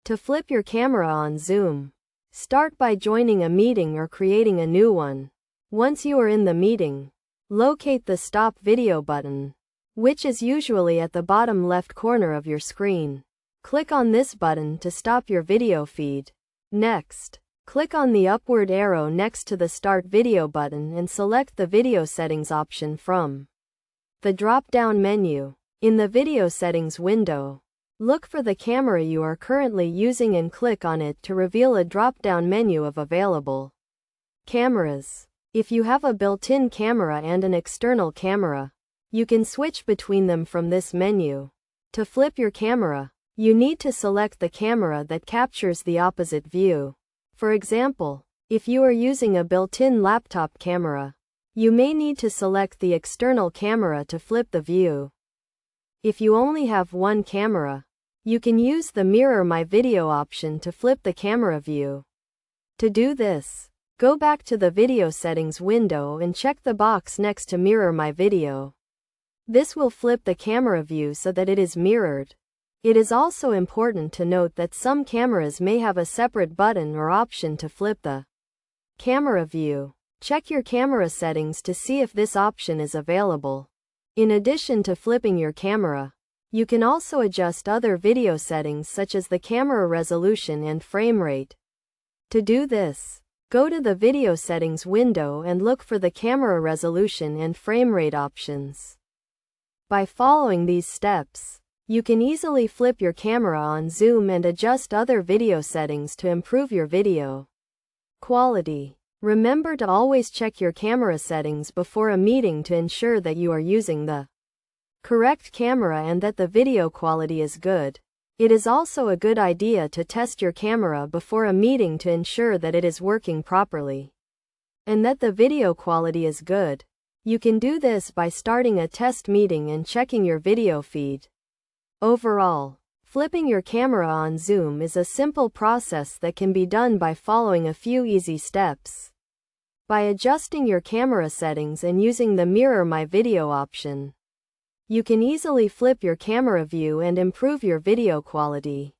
To flip your camera on Zoom, start by joining a meeting or creating a new one. Once you are in the meeting, locate the Stop Video button, which is usually at the bottom left corner of your screen. Click on this button to stop your video feed. Next, click on the upward arrow next to the Start Video button and select the Video Settings option from the drop-down menu. In the Video Settings window, look for the camera you are currently using and click on it to reveal a drop-down menu of available cameras. If you have a built-in camera and an external camera, you can switch between them from this menu. To flip your camera, you need to select the camera that captures the opposite view. For example, if you are using a built-in laptop camera, you may need to select the external camera to flip the view. If you only have one camera, you can use the Mirror My Video option to flip the camera view. To do this, go back to the Video Settings window and check the box next to Mirror My Video. This will flip the camera view so that it is mirrored. It is also important to note that some cameras may have a separate button or option to flip the camera view. Check your camera settings to see if this option is available. In addition to flipping your camera, you can also adjust other video settings such as the camera resolution and frame rate. To do this, go to the Video Settings window and look for the camera resolution and frame rate options. By following these steps, you can easily flip your camera on Zoom and adjust other video settings to improve your video quality. Remember to always check your camera settings before a meeting to ensure that you are using the correct camera and that the video quality is good. It is also a good idea to test your camera before a meeting to ensure that it is working properly and that the video quality is good. You can do this by starting a test meeting and checking your video feed. Overall, flipping your camera on Zoom is a simple process that can be done by following a few easy steps. By adjusting your camera settings and using the Mirror My Video option, you can easily flip your camera view and improve your video quality.